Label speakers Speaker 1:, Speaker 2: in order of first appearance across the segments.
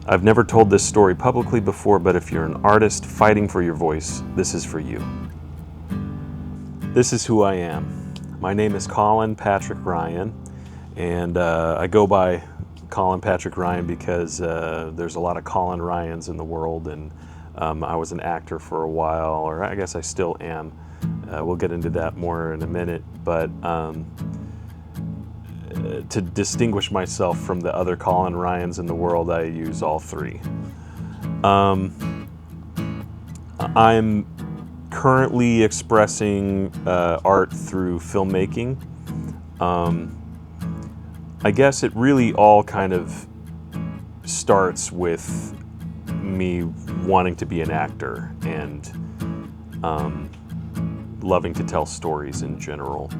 Speaker 1: I've never told this story publicly before, but if you're an artist fighting for your voice, this is for you. This is who I am. My name is Colin Patrick Ryan, and I go by Colin Patrick Ryan because there's a lot of Colin Ryans in the world, and I was an actor for a while, or I guess I still am. We'll get into that more in a minute, but to distinguish myself from the other Colin Ryans in the world, I use all three. I'm currently expressing art through filmmaking. I guess it really all kind of starts with me wanting to be an actor and loving to tell stories in general.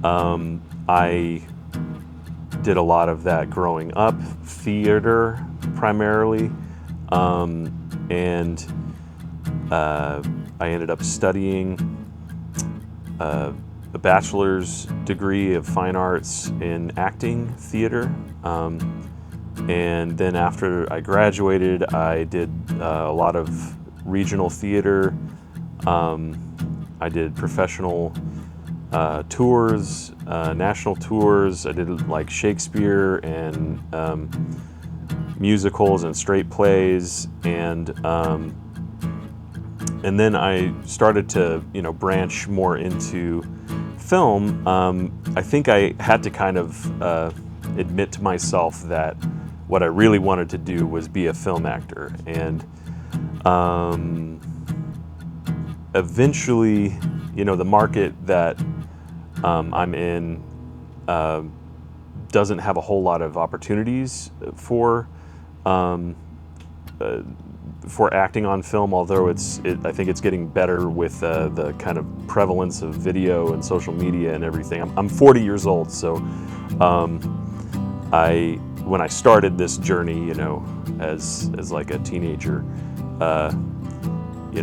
Speaker 1: I did a lot of that growing up, theater primarily, and I ended up studying a bachelor's degree of fine arts in acting theater. And then after I graduated, I did a lot of regional theater. I did professional tours, national tours. I did like Shakespeare and musicals and straight plays, and then I started to branch more into film. I think I had to kind of admit to myself that what I really wanted to do was be a film actor, and eventually, the market that I'm in doesn't have a whole lot of opportunities for acting on film, although I think it's getting better with the kind of prevalence of video and social media and everything. I'm 40 years old, so when I started this journey, as like a teenager,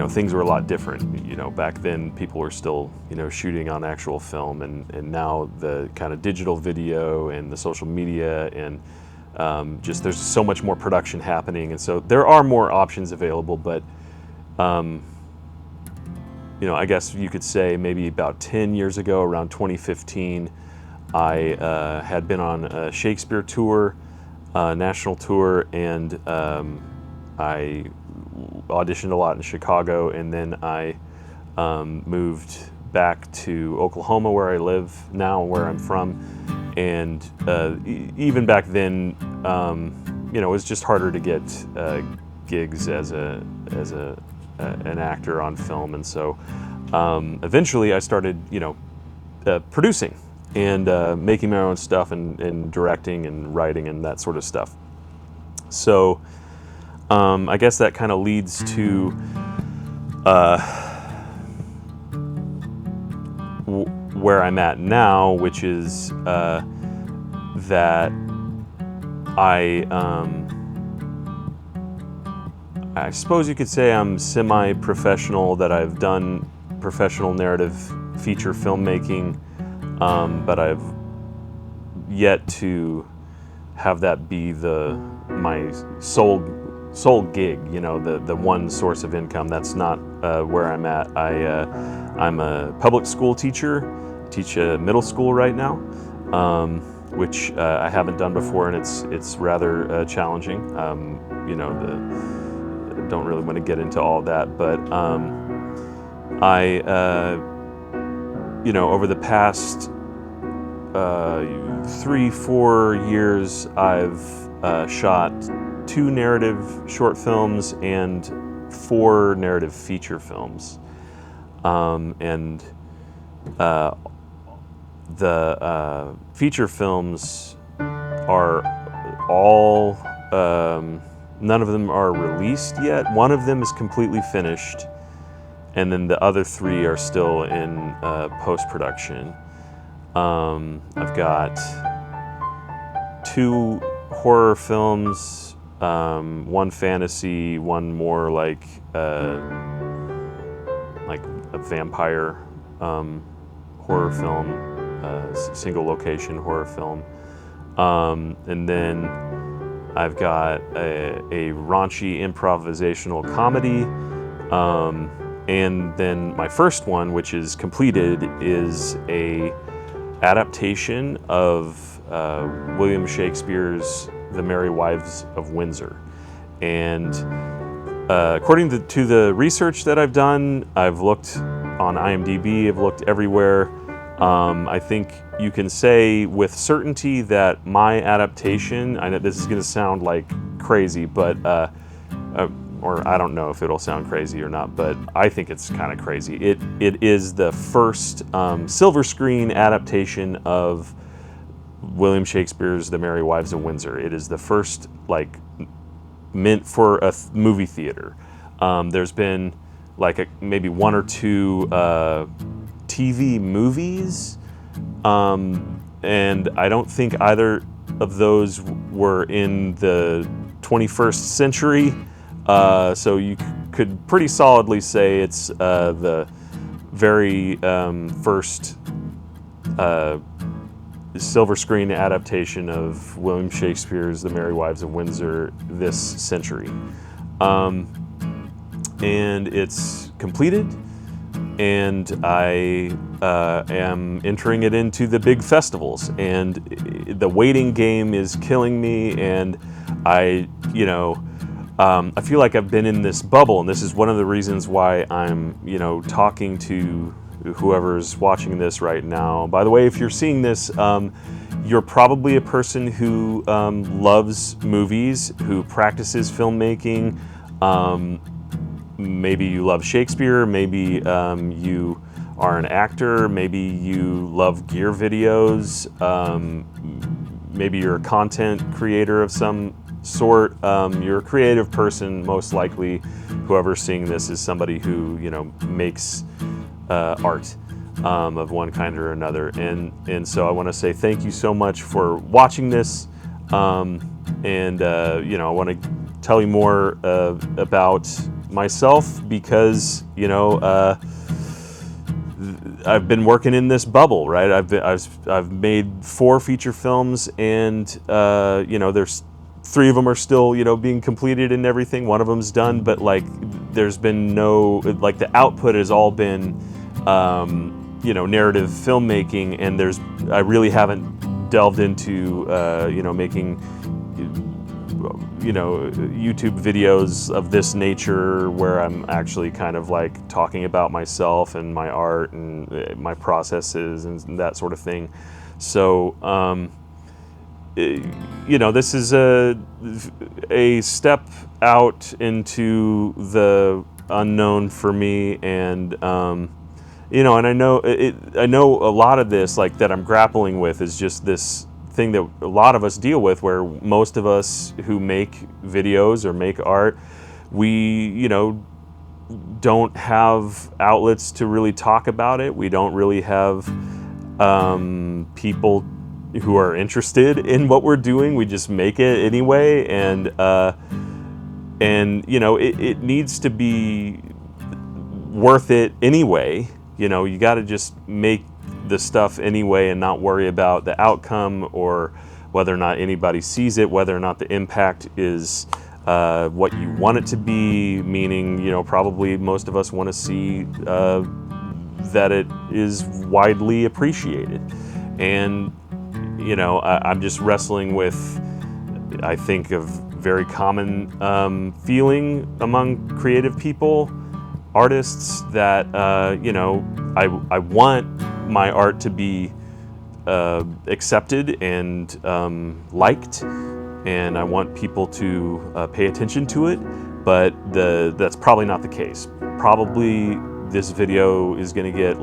Speaker 1: things were a lot different. Back then people were still, shooting on actual film, and now the kind of digital video and the social media and just there's so much more production happening, and so there are more options available. But I guess you could say maybe about 10 years ago, around 2015, I had been on a Shakespeare tour, national tour, and I auditioned a lot in Chicago, and then I moved back to Oklahoma, where I live now, where I'm from. And even back then, it was just harder to get gigs as an actor on film, and so eventually I started, producing and making my own stuff and directing and writing and that sort of stuff. So I guess that kind of leads to where I'm at now, which is that I suppose you could say I'm semi-professional, that I've done professional narrative feature filmmaking, but I've yet to have that be my sole gig, the one source of income. That's not where I'm at. I'm a public school teacher, teach a middle school right now, which I haven't done before, and it's rather challenging. Don't really want to get into all that, but I over the past 3-4 years, I've shot 2 narrative short films and 4 narrative feature films. And the feature films are all, none of them are released yet. One of them is completely finished, and then the other 3 are still in post-production. I've got 2 horror films, 1 fantasy, 1 more like a vampire horror film, single location horror film, and then I've got a raunchy improvisational comedy. And then my first one, which is completed, is a adaptation of William Shakespeare's The Merry Wives of Windsor. And according to the research that I've done, I've looked on IMDb, I've looked everywhere. I think you can say with certainty that my adaptation, I know this is going to sound like crazy, but or I don't know if it'll sound crazy or not, but I think it's kind of crazy. It is the first silver screen adaptation of William Shakespeare's The Merry Wives of Windsor. It is the first meant for a movie theater. There's been maybe one or two TV movies, and I don't think either of those were in the 21st century. So you could pretty solidly say it's the very first silver screen adaptation of William Shakespeare's The Merry Wives of Windsor this century. And it's completed, and I am entering it into the big festivals, and the waiting game is killing me, and I feel like I've been in this bubble, and this is one of the reasons why I'm, talking to whoever's watching this right now. By the way, if you're seeing this, you're probably a person who loves movies, who practices filmmaking. Maybe you love Shakespeare, maybe you are an actor, maybe you love gear videos, maybe you're a content creator of some sort. You're a creative person, most likely. Whoever's seeing this is somebody who makes art of one kind or another, and so I want to say thank you so much for watching this, and I want to tell you more about myself, because I've been working in this bubble, right? I've made 4 feature films, and there's 3 of them are still being completed and everything. One of them's done, but there's been no the output has all been narrative filmmaking, and I really haven't delved into making YouTube videos of this nature, where I'm actually kind of talking about myself and my art and my processes and that sort of thing. So this is a step out into the unknown for me, and and I know a lot of this that I'm grappling with is just this thing that a lot of us deal with, where most of us who make videos or make art, we don't have outlets to really talk about it. We don't really have people who are interested in what we're doing. We just make it anyway, and it needs to be worth it anyway. You got to just make the stuff anyway and not worry about the outcome, or whether or not anybody sees it, whether or not the impact is what you want it to be, meaning probably most of us want to see that it is widely appreciated. And I'm just wrestling with, I think, a very common feeling among creative people, artists, that I want my art to be accepted and liked, and I want people to pay attention to it, but that's probably not the case. Probably this video is going to get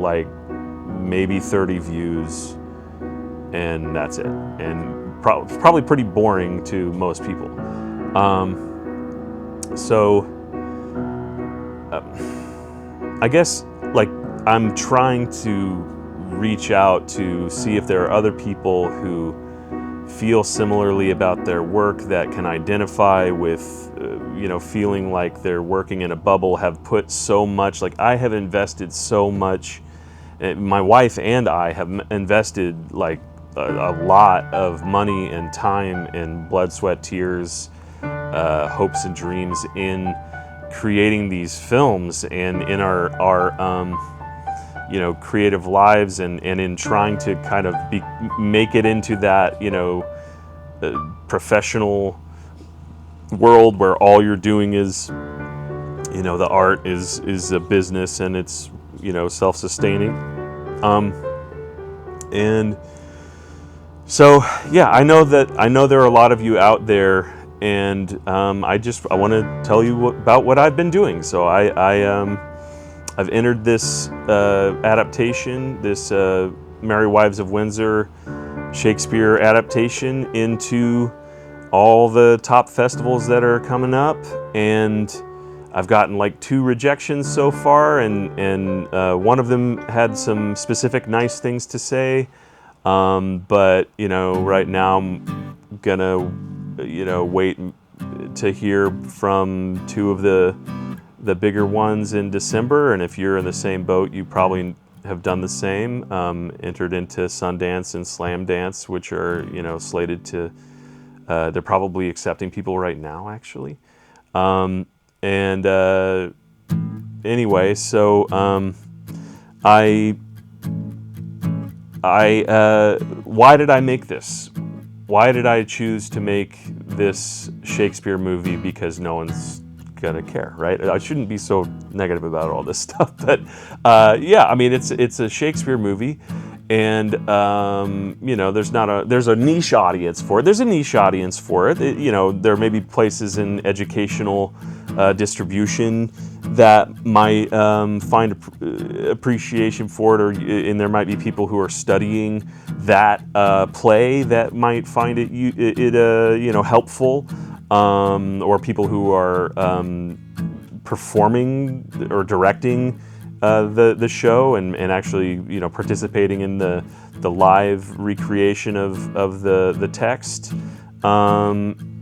Speaker 1: maybe 30 views, and that's it, and probably pretty boring to most people. I guess I'm trying to reach out to see if there are other people who feel similarly about their work, that can identify with feeling like they're working in a bubble, have put so much, I have invested so much, my wife and I have invested a lot of money and time and blood, sweat, tears, hopes and dreams in creating these films and in our creative lives, and in trying to kind of make it into that professional world where all you're doing is the art is a business and it's self-sustaining, and so yeah, I know there are a lot of you out there, and I want to tell you about what I've been doing. So I've entered this adaptation, this Merry Wives of Windsor Shakespeare adaptation, into all the top festivals that are coming up, and I've gotten like 2 rejections so far, and one of them had some specific nice things to say, but right now I'm gonna wait to hear from 2 of the bigger ones in December, and if you're in the same boat, you probably have done the same. Entered into Sundance and Slam Dance, which are slated to. They're probably accepting people right now, actually. And anyway, so why did I make this? Why did I choose to make this Shakespeare movie? Because no one's gonna care, right? I shouldn't be so negative about all this stuff, but yeah, I mean, it's a Shakespeare movie, and there's a niche audience for it. There's a niche audience for it. There may be places in educational distribution that might find appreciation for it, and there might be people who are studying that play that might find it helpful, or people who are performing or directing the show, and actually participating in the live recreation of the text.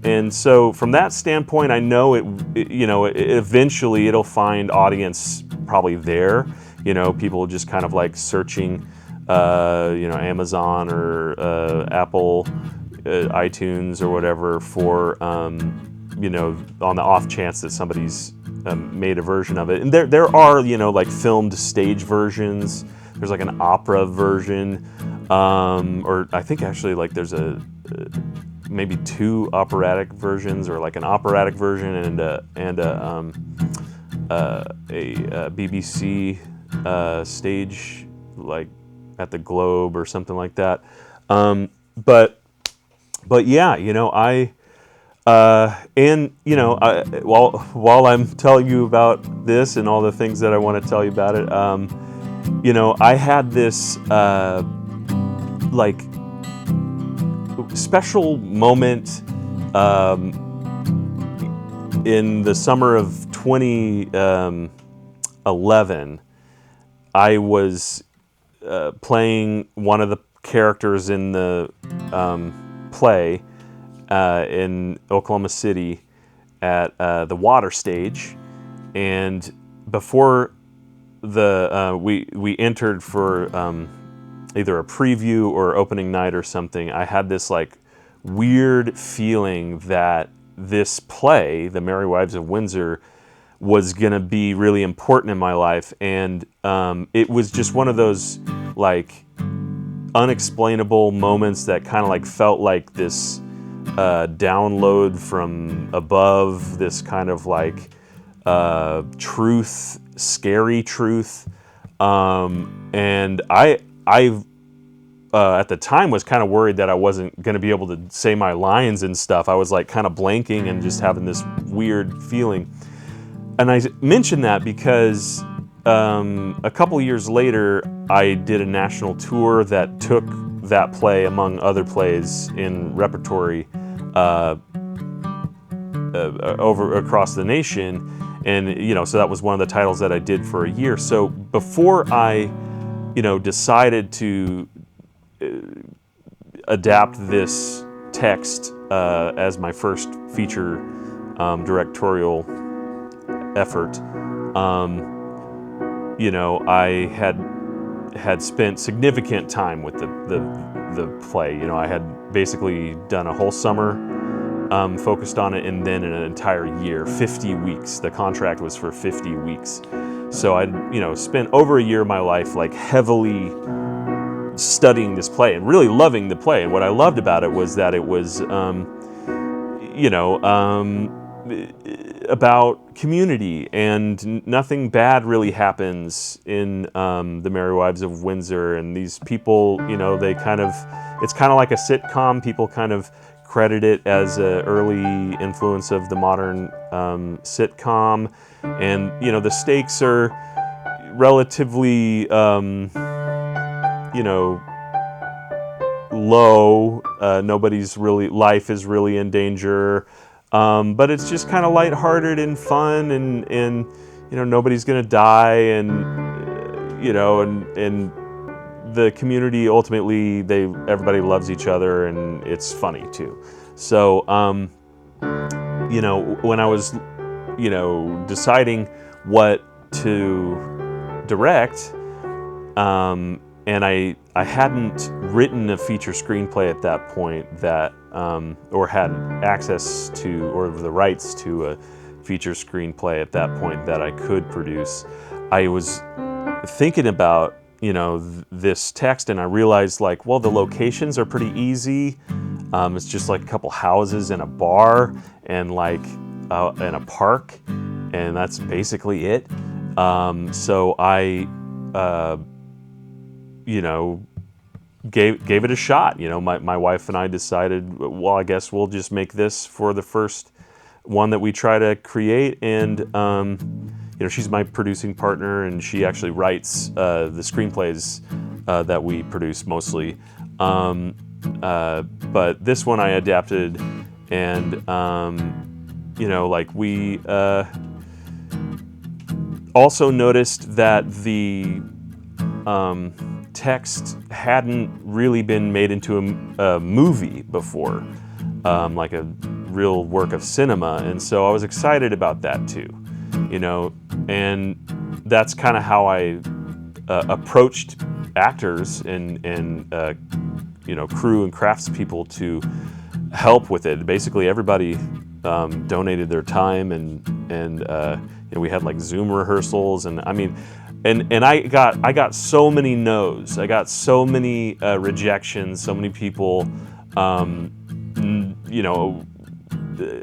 Speaker 1: And so from that standpoint, I know eventually it'll find audience probably there. People just kind of like searching, Amazon or Apple, iTunes or whatever for, on the off chance that somebody's made a version of it. And there are, like filmed stage versions. There's like an opera version, or I think actually like there's maybe 2 operatic versions, or like an operatic version and a BBC stage, like at the Globe or something like that. But yeah, while I'm telling you about this and all the things that I want to tell you about it, I had this like special moment in the summer of 2011. I was playing one of the characters in the play in Oklahoma City at the Water Stage, and before we entered for either a preview or opening night or something, I had this like weird feeling that this play, The Merry Wives of Windsor, was gonna be really important in my life, and it was just one of those like unexplainable moments that kind of like felt like this download from above, this kind of like truth, scary truth, and I at the time was kind of worried that I wasn't going to be able to say my lines and stuff. I was like kind of blanking and just having this weird feeling. And I mentioned that because a couple years later, I did a national tour that took that play, among other plays in repertory, over across the nation. And, so that was one of the titles that I did for a year. So before I, decided to adapt this text as my first feature directorial effort, I had had spent significant time with the play. You know, I had basically done a whole summer focused on it, and then in an entire year, 50 weeks. The contract was for 50 weeks. So I'd, you know, spent over a year of my life like heavily studying this play and really loving the play. And what I loved about it was that it was, you know, about community, and nothing bad really happens in The Merry Wives of Windsor. And these people, you know, they kind of, it's kind of like a sitcom. People kind of credit it as an early influence of the modern sitcom. And, you know, the stakes are relatively, you know, low. Nobody's really, life is really in danger. But it's just kind of lighthearted and fun, and you know, nobody's gonna die, and you know, and the community ultimately, everybody loves each other, and it's funny too. So you know, when I was, you know, deciding what to direct, and I hadn't written a feature screenplay at that point that, or had access to, or the rights to a feature screenplay at that point that I could produce. I was thinking about, you know, this text, and I realized, like, well, the locations are pretty easy. It's just like a couple houses and a bar and like and a park, and that's basically it. So I, you know, gave it a shot. You know, my wife and I decided, well, I guess we'll just make this for the first one that we try to create. And you know, she's my producing partner, and she actually writes the screenplays that we produce mostly. But this one I adapted, and you know, like, we also noticed that the text hadn't really been made into a movie before, like a real work of cinema, and so I was excited about that too, you know. And that's kind of how I approached actors and you know, crew and craftspeople to help with it. Basically, everybody donated their time, and you know, we had like Zoom rehearsals, and I mean. And I got so many no's. I got so many rejections. So many people, you know,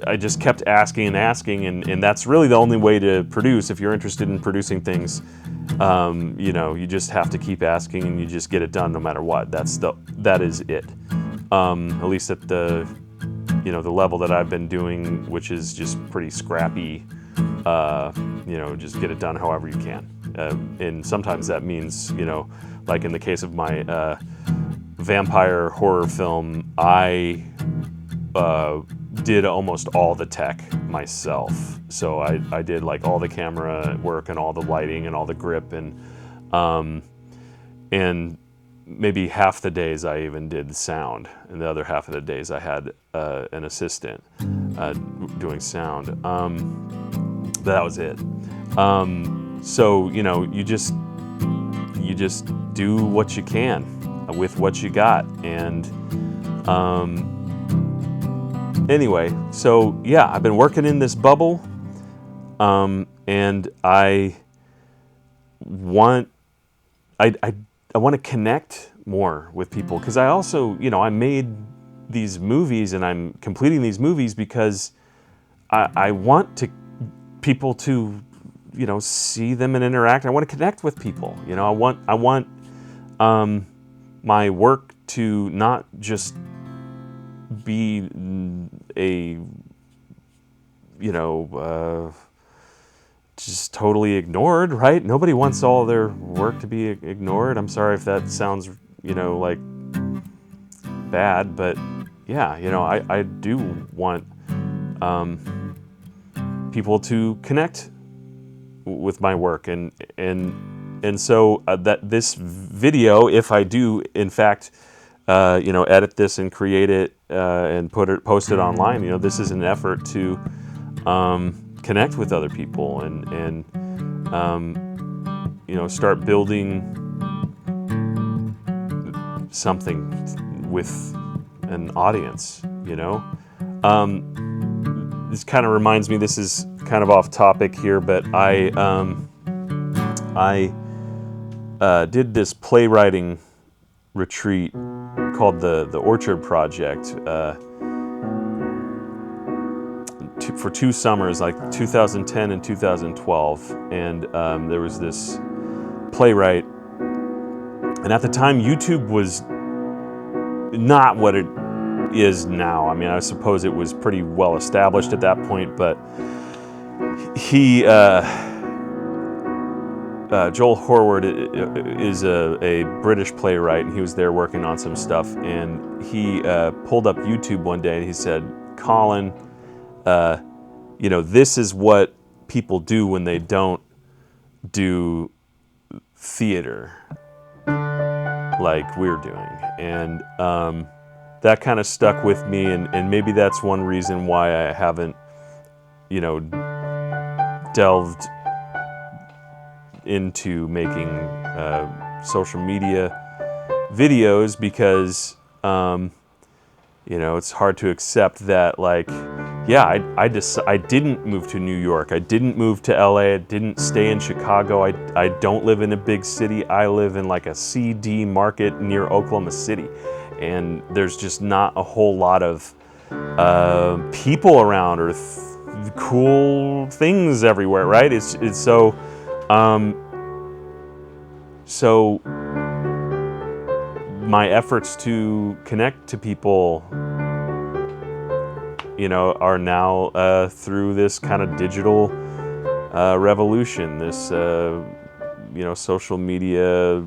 Speaker 1: I just kept asking and asking, and that's really the only way to produce. If you're interested in producing things, you know, you just have to keep asking, and you just get it done no matter what. That is it. At least at the, you know, the level that I've been doing, which is just pretty scrappy. You know, just get it done however you can. And sometimes that means, you know, like in the case of my vampire horror film, I did almost all the tech myself. So I did like all the camera work and all the lighting and all the grip, and maybe half the days I even did sound, and the other half of the days I had an assistant doing sound. That was it. So, you know, you just do what you can with what you got. And anyway, so yeah, I've been working in this bubble, and I want to connect more with people, because I also, you know, I made these movies, and I'm completing these movies because I want people to, you know, see them and interact. I want to connect with people. You know, I want my work to not just be a, you know, just totally ignored, right? Nobody wants all their work to be ignored. I'm sorry if that sounds, you know, like bad, but yeah, you know, I do want people to connect with my work, and so that this video, if I do in fact you know, edit this and create it and post it online, you know, this is an effort to connect with other people, and you know, start building something with an audience, you know? This kind of reminds me, this is kind of off topic here, but I did this playwriting retreat called the Orchard Project for 2 summers, like 2010 and 2012, and there was this playwright, and at the time YouTube was not what it is now. I mean, I suppose it was pretty well established at that point, but he Joel Horwood is a British playwright, and he was there working on some stuff, and he pulled up YouTube one day and he said, Colin, this is what people do when they don't do theater like we're doing. And that kind of stuck with me, and maybe that's one reason why I haven't, delved into making social media videos, because it's hard to accept that, I didn't move to New York, I didn't move to LA, I didn't stay in Chicago, I don't live in a big city, I live in like a CD market near Oklahoma City, and there's just not a whole lot of people around or cool things everywhere, right? It's so my efforts to connect to people, are now through this kind of digital revolution, this social media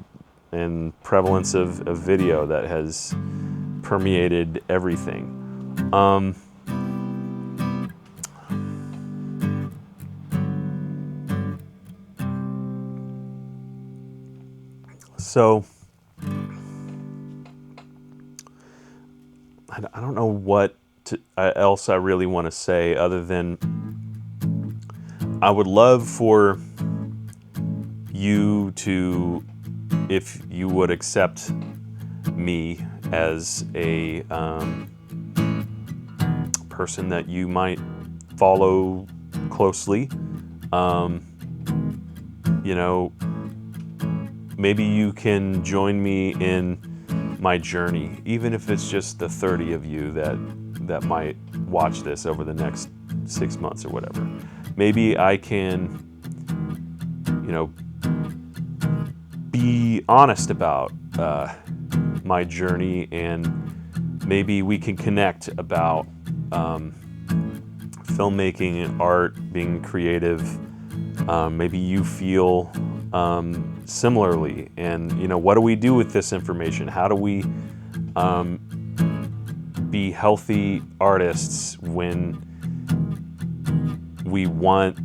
Speaker 1: and prevalence of video that has permeated everything. So I don't know what else I really want to say, other than I would love for you to, if you would accept me as a person that you might follow closely, maybe you can join me in my journey, even if it's just the 30 of you that might watch this over the next 6 months or whatever. Maybe I can, be honest about my journey, and maybe we can connect about filmmaking and art, being creative. Maybe you feel similarly, and what do we do with this information? How do we be healthy artists when we want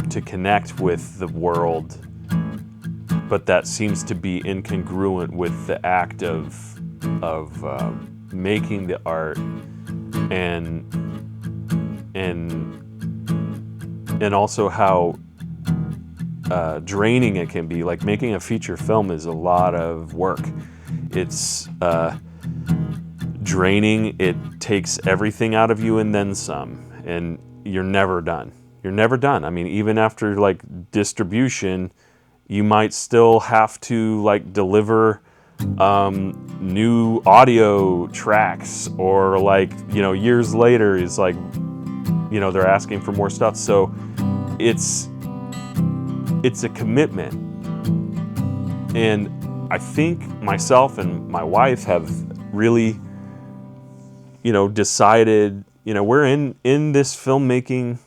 Speaker 1: to connect with the world, but that seems to be incongruent with the act of making the art, and also how draining it can be. Like, making a feature film is a lot of work. It's draining. It takes everything out of you and then some, and you're never done. You're never done. I mean, even after distribution, you might still have to deliver new audio tracks, or years later is they're asking for more stuff. So it's a commitment, and I think myself and my wife have really decided we're in this filmmaking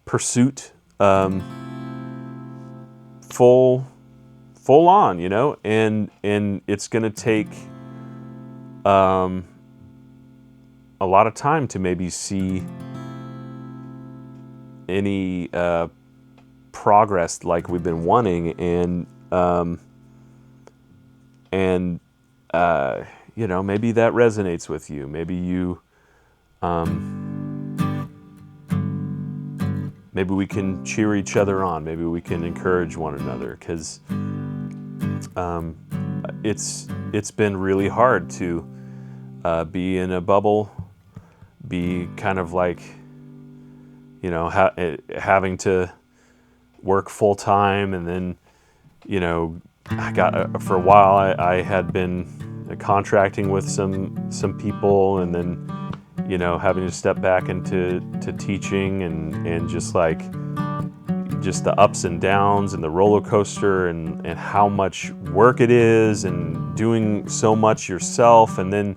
Speaker 1: pursuit, full on, and it's going to take a lot of time to maybe see any progress like we've been wanting, and maybe that resonates with you. Maybe you maybe we can cheer each other on. Maybe we can encourage one another, because it's been really hard to be in a bubble, be kind of like, having to work full time, and then, I got for a while I had been contracting with some people, and then, having to step back into teaching, and just the ups and downs and the roller coaster, and how much work it is, and doing so much yourself, and then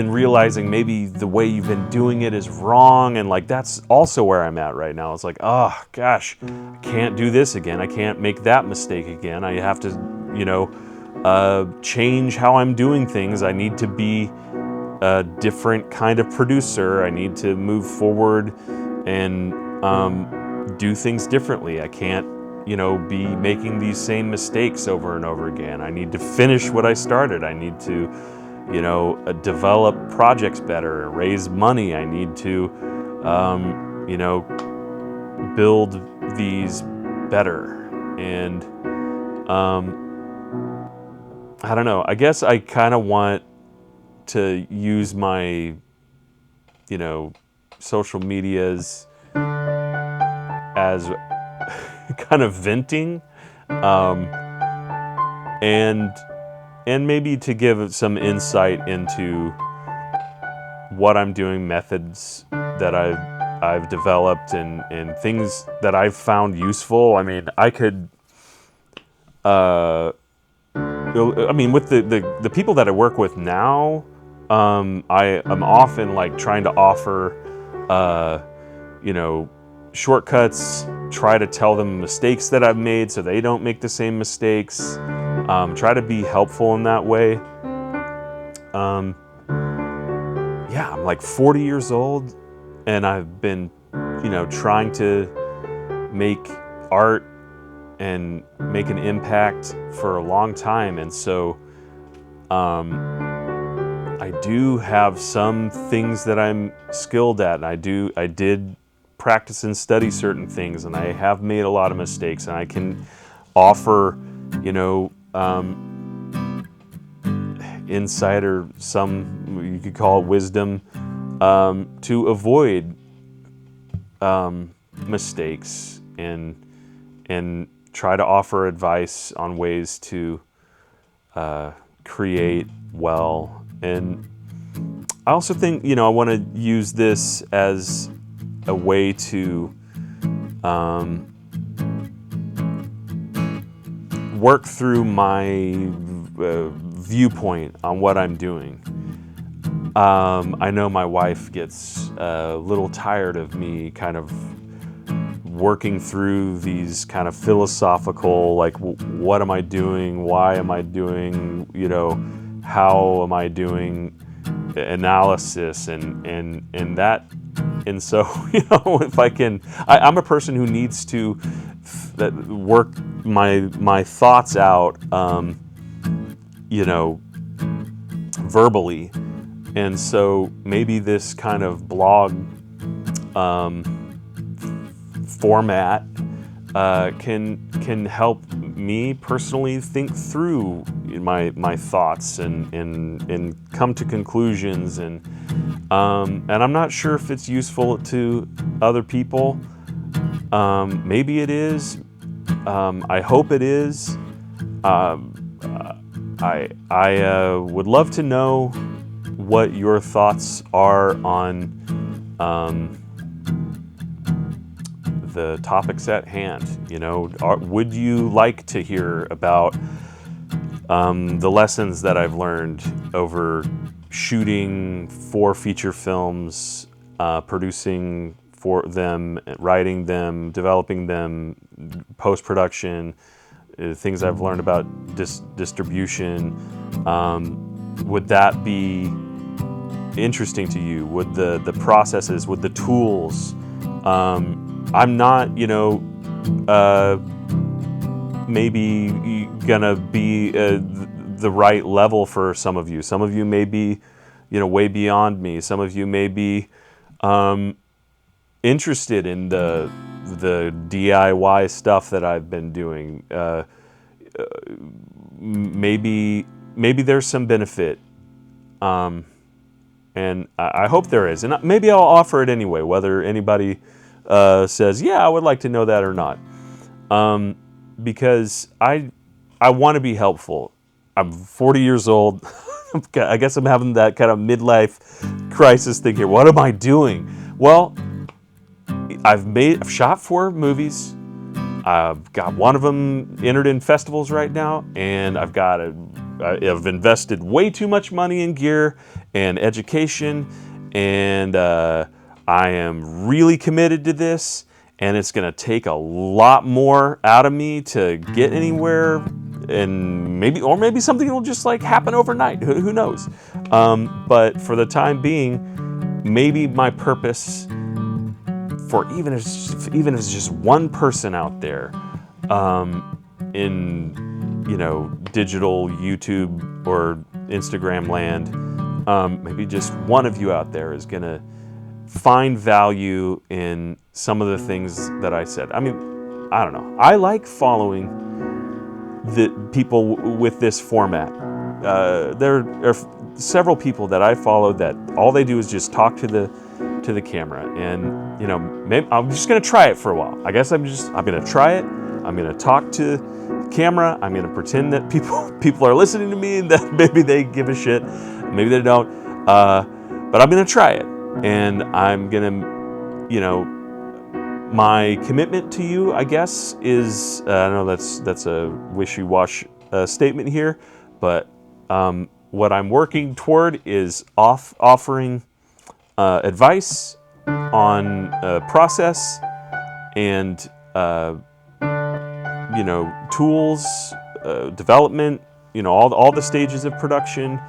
Speaker 1: realizing maybe the way you've been doing it is wrong, and that's also where I'm at right now. It's like, oh gosh, I can't do this again. I can't make that mistake again. I have to, change how I'm doing things. I need to be a different kind of producer. I need to move forward and do things differently. I can't, be making these same mistakes over and over again. I need to finish what I started. I need to, develop projects better, raise money. I need to, build these better. And I don't know. I guess I kind of want to use my, social medias as kind of venting, and maybe to give some insight into what I'm doing, methods that I've developed, and things that I've found useful. I mean, I could, with the people that I work with now, I am often trying to offer, shortcuts, try to tell them mistakes that I've made so they don't make the same mistakes, try to be helpful in that way. I'm 40 years old, and I've been, trying to make art and make an impact for a long time. And so I do have some things that I'm skilled at, and I did practice and study certain things, and I have made a lot of mistakes, and I can offer, insight, or some, you could call it wisdom, to avoid mistakes, and try to offer advice on ways to create well. And I also think, I want to use this as a way to work through my viewpoint on what I'm doing. I know my wife gets a little tired of me kind of working through these kind of philosophical, what am I doing? Why am I doing? How am I doing analysis, and that. And so, if I can, I'm a person who needs to work my thoughts out, verbally. And so maybe this kind of blog format can help me personally think through my thoughts, and come to conclusions, and I'm not sure if it's useful to other people. Maybe it is. I hope it is. I would love to know what your thoughts are on the topics at hand. Would you like to hear about the lessons that I've learned over shooting 4 feature films, producing for them, writing them, developing them, post-production, things I've learned about distribution? Would that be interesting to you? Would the processes, would the tools? I'm not, maybe gonna be the right level for some of you. Some of you may be, way beyond me. Some of you may be interested in the the DIY stuff that I've been doing. Maybe there's some benefit, and I hope there is. And maybe I'll offer it anyway, whether anybody says, yeah, I would like to know that or not. Because I want to be helpful. I'm 40 years old. I guess I'm having that kind of midlife crisis thing here. What am I doing? Well, I've shot 4 movies. I've got one of them entered in festivals right now, and I've invested way too much money in gear and education, and I am really committed to this, and it's going to take a lot more out of me to get anywhere, and maybe something will just like happen overnight. Who knows? But for the time being, maybe my purpose, for even if it's just one person out there, in digital YouTube or Instagram land, maybe just one of you out there is gonna find value in some of the things that I said. I mean, I don't know. I like following the people with this format. There are several people that I follow that all they do is just talk to the camera, and maybe I'm just gonna try it for a while. I guess I'm gonna try it. I'm gonna talk to the camera. I'm gonna pretend that people are listening to me and that maybe they give a shit, maybe they don't. But I'm gonna try it, and I'm gonna, my commitment to you, I guess, is I know that's a wishy-washy statement here, but what I'm working toward is offering advice on process and tools, development, all the stages of production,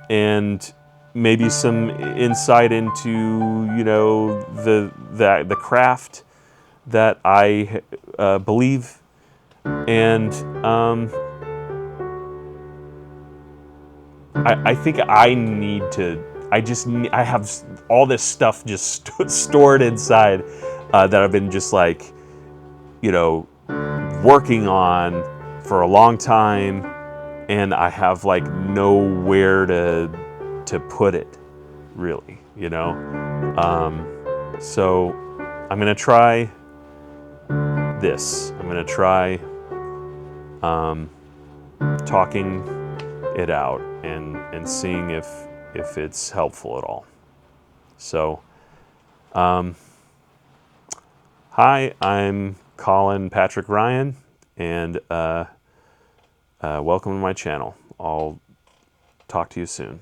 Speaker 1: and maybe some insight into the craft that I believe, and I think I have all this stuff just stored inside that I've been just like, working on for a long time, and I have like nowhere to put it, really, So I'm gonna try this. I'm gonna try talking it out and seeing if it's helpful at all. So, hi, I'm Colin Patrick Ryan, and welcome to my channel. I'll talk to you soon.